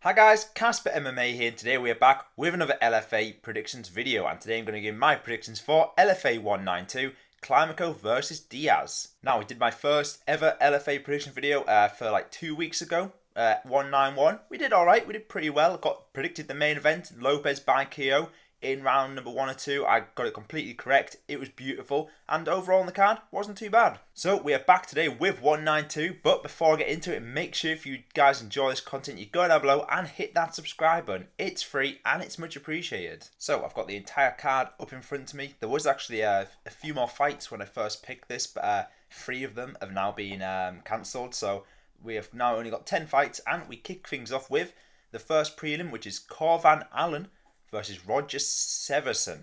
Hi guys, Casper MMA here, and today we are back with another LFA predictions video, and today I'm going to give my predictions for LFA 192, Climaco versus Dias. Now, I did my first ever LFA prediction video for like 2 weeks ago, 191. We did alright, we did pretty well. Got predicted the main event, Lopez by KO, in round number 1 or 2. I got it completely correct. It was beautiful, and overall on the card wasn't too bad. So we are back today with 192, but before I get into it, make sure if you guys enjoy this content, you go down below and hit that subscribe button. It's free and it's much appreciated. So I've got the entire card up in front of me. There was actually a few more fights when I first picked this, but 3 of them have now been cancelled. So we have now only got 10 fights, and we kick things off with the first prelim, which is Corvan Allen versus Roger Severson.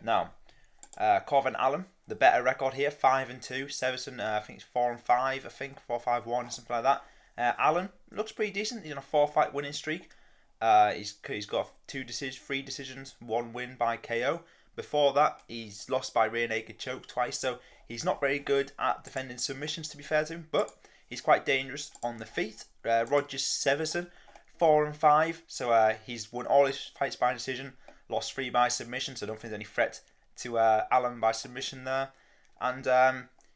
Now, Corvan Allen, the better record here, 5-2. Severson, I think it's 4-5. I think 4-5-1, something like that. Allen looks pretty decent. He's on a 4-fight winning streak. He's got 3 decisions, 1 win by KO. Before that, he's lost by rear naked choke twice. So he's not very good at defending submissions, to be fair to him, but he's quite dangerous on the feet. Roger Severson, 4-5, so he's won all his fights by decision, lost 3 by submission, so I don't think there's any threat to Allen by submission there. And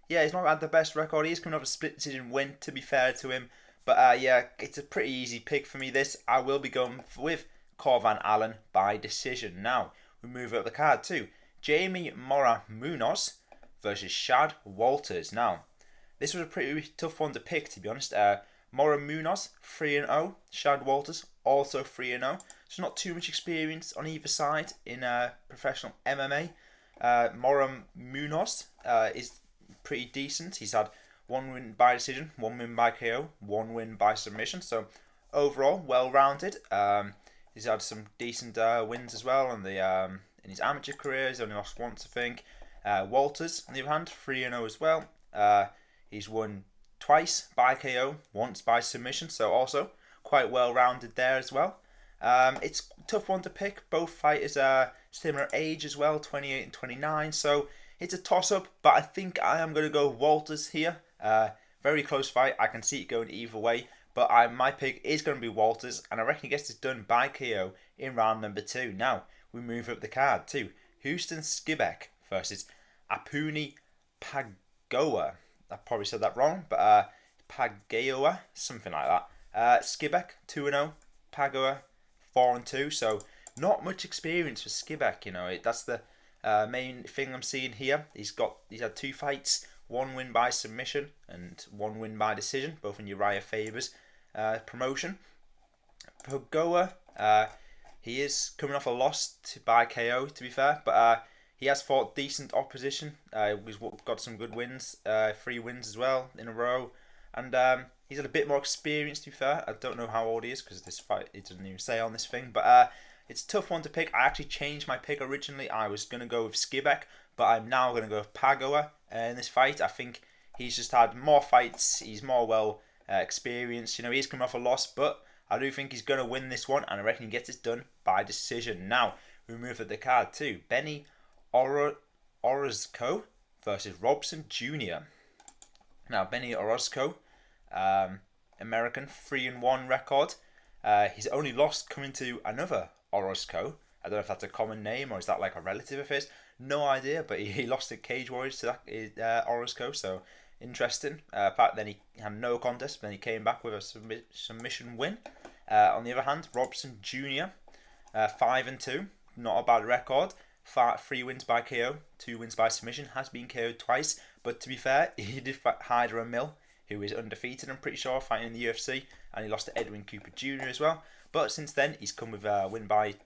yeah, he's not had the best record. He's coming off a split decision win, to be fair to him. But yeah, it's a pretty easy pick for me, this. I will be going with Corvan Allen by decision. Now, we move up the card to Jamie Mora-Munoz versus Shad Walters. Now, this was a pretty tough one to pick, to be honest. Mora-Munoz, 3-0. Shad Walters, also 3-0. So not too much experience on either side in professional MMA. Mora-Munoz is pretty decent. He's had 1 win by decision, 1 win by KO, 1 win by submission. So overall, well-rounded. He's had some decent wins as well in his amateur career. He's only lost once, I think. Walters, on the other hand, 3-0 as well. He's won twice by KO, once by submission, so also quite well rounded there as well. It's a tough one to pick. Both fighters are similar age as well, 28 and 29, so it's a toss up, but I think I am going to go Walters here. Very close fight. I can see it going either way, but my pick is going to be Walters, and I reckon he gets it done by KO in round number 2. Now we move up the card to Houston Scibek versus Apuni Pagaoa. I probably said that wrong, but Pagaoa, something like that. Scibek, 2-0. Pagaoa, 4-2. So not much experience for Scibek. You know, that's the main thing I'm seeing here. He's had 2 fights, 1 win by submission and 1 win by decision, both in Uriah Faber's promotion. Pagaoa, he is coming off a loss by KO, to be fair, but he has fought decent opposition. He's got some good wins, 3 wins as well in a row. And he's had a bit more experience, to be fair. I don't know how old he is because this fight, it doesn't even say on this thing. But it's a tough one to pick. I actually changed my pick originally. I was going to go with Scibek, but I'm now going to go with Pagaoa in this fight. I think he's just had more fights. He's more well experienced. You know, he's coming off a loss, but I do think he's going to win this one. And I reckon he gets it done by decision. Now, we move to the card too. Benny Orozco versus Robson Jr. Now, Benny Orozco, American, 3-1 record. He's only lost coming to another Orozco. I don't know if that's a common name or is that like a relative of his. No idea, but he lost at Cage Warriors to that Orozco, so interesting. Then he had no contest, then he came back with a submission win. On the other hand, Robson Jr., 5-2, not a bad record. 3 wins by KO, 2 wins by submission, has been KO'd twice, but to be fair, he did fight Hyder Mill, who is undefeated, I'm pretty sure, fighting in the UFC, and he lost to Edwin Cooper Jr. as well. But since then, he's come with a win by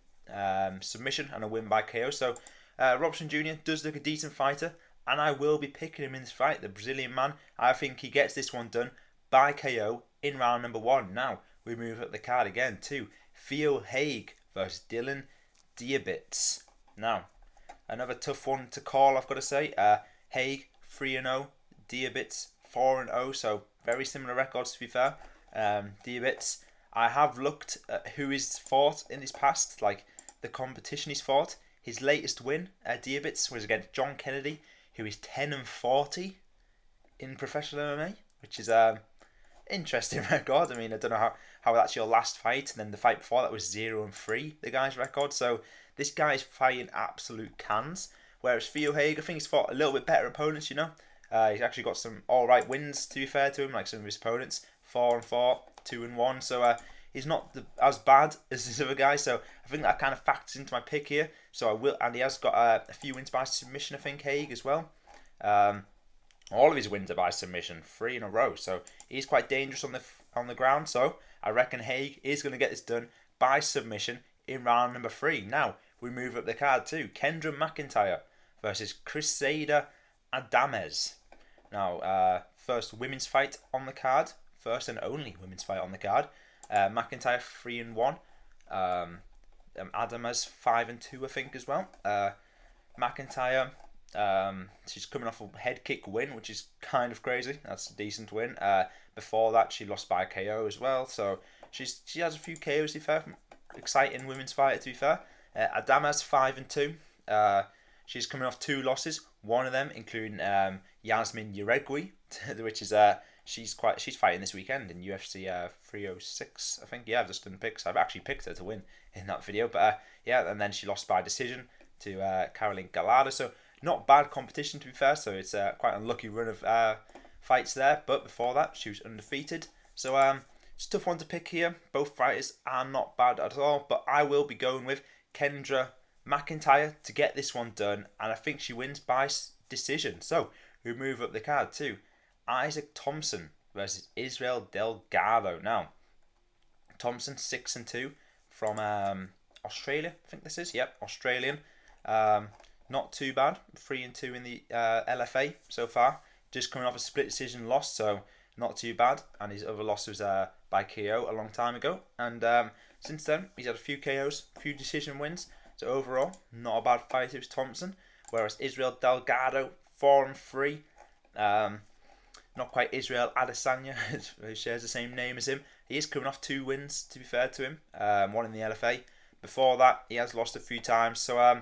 submission and a win by KO. So Robson Jr. does look a decent fighter, and I will be picking him in this fight, the Brazilian man. I think he gets this one done by KO in round number 1. Now, we move up the card again to Theo Haig versus Dylan Diebitz. Now, another tough one to call, I've got to say. Haig, 3-0. Diebitz, 4-0. So, very similar records, to be fair. Diebitz, I have looked at who he's fought in his past, like the competition he's fought. His latest win, Diebitz, was against John Kennedy, who is 10-40 in professional MMA, which is interesting record. I mean, I don't know how that's your last fight, and then the fight before that was 0-3, the guy's record. So this guy's fighting absolute cans. Whereas Theo Haig, I think he's fought a little bit better opponents, you know. He's actually got some alright wins, to be fair to him, like some of his opponents. 4-4, 2-1. So he's not as bad as this other guy. So I think that kind of factors into my pick here. So I will, and he has got a few wins by submission, I think, Haig as well. All of his wins are by submission, 3 in a row. So he's quite dangerous on the ground. So I reckon Haig is going to get this done by submission in round number 3. Now we move up the card to Kendra McIntyre versus Crisada Adames. Now, first women's fight on the card, first and only women's fight on the card. McIntyre 3-1, Adames 5-2, I think as well. McIntyre, she's coming off a head kick win, which is kind of crazy. That's a decent win. Before that, she lost by KO as well. So she has a few KOs, to be fair. Exciting women's fighter, to be fair. Adames 5-2. She's coming off 2 losses. One of them including Yasmin Yeregui, which is she's fighting this weekend in UFC 306, I think. Yeah, I've just done picks. I've actually picked her to win in that video, but yeah, and then she lost by decision to Caroline Gallardo. So not bad competition, to be fair. So it's quite an unlucky run of fights there. But before that, she was undefeated. So it's a tough one to pick here. Both fighters are not bad at all, but I will be going with Kendra McIntyre to get this one done, and I think she wins by decision. So we move up the card to Isaac Thomson versus Israel Delgado. Now, Thomson 6-2 from Australia, I think this is. Yep, Australian. Not too bad. 3-2 in the LFA so far. Just coming off a split decision loss, so not too bad. And his other loss was by KO a long time ago. And since then, he's had a few KOs, a few decision wins. So overall, not a bad fighter is Thomson. Whereas Israel Delgado, 4-3. Not quite Israel Adesanya, who shares the same name as him. He is coming off 2 wins, to be fair to him. One in the LFA. Before that, he has lost a few times. So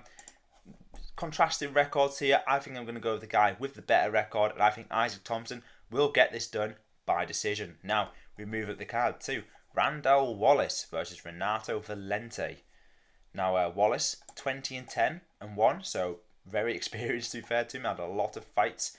contrasting records here. I think I'm going to go with the guy with the better record. And I think Isaac Thomson will get this done by decision. Now, we move up the card to Randall Wallace versus Renato Valente. Now, Wallace, 20-10-1, so very experienced, to be fair to him. Had a lot of fights.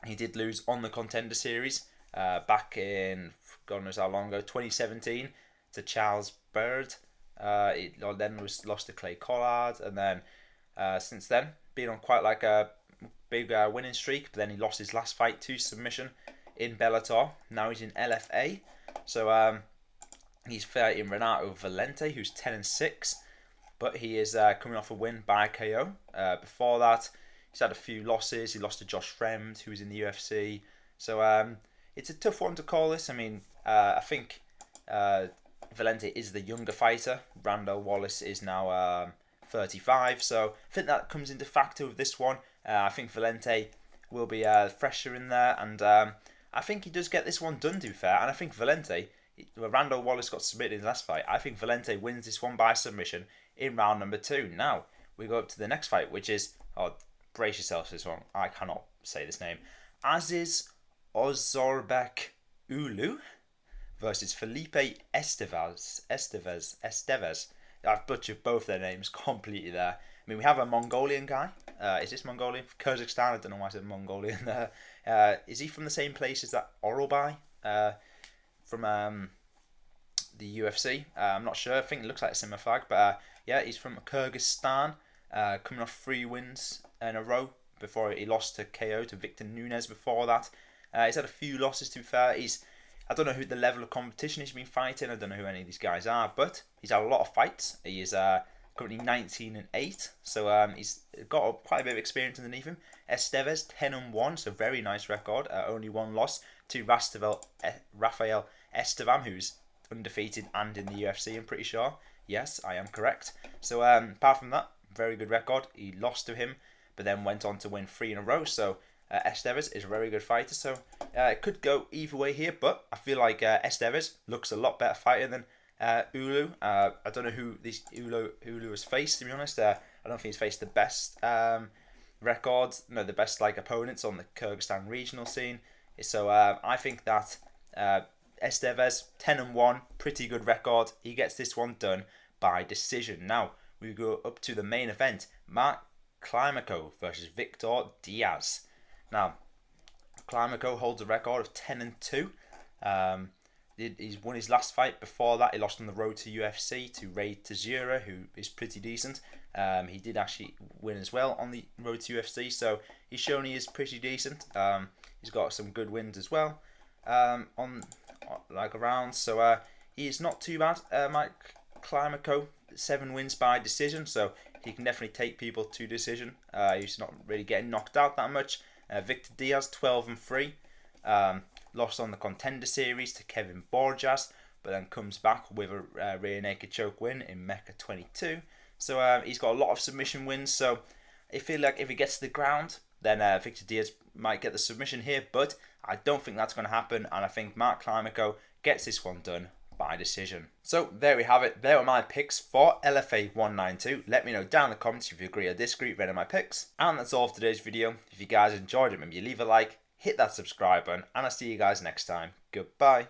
He did lose on the Contender Series back in, God knows how long ago, 2017 to Charles Bird. He then was lost to Clay Collard, and then since then, been on quite like a big winning streak, but then he lost his last fight to submission in Bellator. Now he's in LFA. So he's fighting Renato Valente, who's 10-6, but he is coming off a win by KO. Before that, he's had a few losses. He lost to Josh Fremd, who was in the UFC. So it's a tough one to call this. I mean, I think Valente is the younger fighter. Randall Wallace is now 35, so I think that comes into factor with this one. I think Valente will be fresher in there, and I think he does get this one done, to be fair. And I think Valente, Randall Wallace got submitted in his last fight. I think Valente wins this one by submission in round number 2. Now, we go up to the next fight, which is, brace yourself for this one. I cannot say this name. Aziz Ozorbek Uulu versus Felipe Esteves. I've butchered both their names completely there. I mean, we have a Mongolian guy. Is this Mongolian? Kazakhstan? I don't know why I said Mongolian there. Is he from the same place as that Orolbai from the UFC? I'm not sure. I think it looks like a similar flag. But yeah, he's from Kyrgyzstan. Coming off 3 wins in a row before he lost to KO to Victor Nunes before that. He's had a few losses, to be fair. I don't know who the level of competition he's been fighting. I don't know who any of these guys are, but he's had a lot of fights. He is currently 19-8, so he's got quite a bit of experience underneath him. Esteves 10-1, so very nice record. Only 1 loss to Rafael Estevam, who's undefeated and in the UFC, I'm pretty sure. Yes, I am correct. So apart from that, very good record. He lost to him, but then went on to win 3 in a row. So Esteves is a very good fighter, so it could go either way here, but I feel like Esteves looks a lot better fighter than Uulu. I don't know who this Uulu has faced, to be honest. I don't think he's faced the best records, the best opponents on the Kyrgyzstan regional scene. So I think that Esteves 10-1, pretty good record. He gets this one done by decision. Now we go up to the main event: Climaco versus Victor Dias. Now Climaco holds a record of 10-2. He's won his last fight. Before that, he lost on the road to UFC to Ray Tazura, who is pretty decent. He did actually win as well on the road to UFC, so he's shown he is pretty decent. He's got some good wins as well on like around, so he's not too bad. Mike Climaco, 7 wins by decision, so he can definitely take people to decision. He's not really getting knocked out that much. Victor Dias, 12-3. Lost on the Contender Series to Kevin Borjas, but then comes back with a rear naked choke win in Mecca 22. So he's got a lot of submission wins. So I feel like if he gets to the ground, then Victor Dias might get the submission here, but I don't think that's going to happen, and I think Mark Climaco gets this one done by decision. So there we have it. There are my picks for LFA 192. Let me know down in the comments if you agree or disagree with any of my picks. And that's all for today's video. If you guys enjoyed it, maybe leave a like, hit that subscribe button, and I'll see you guys next time. Goodbye.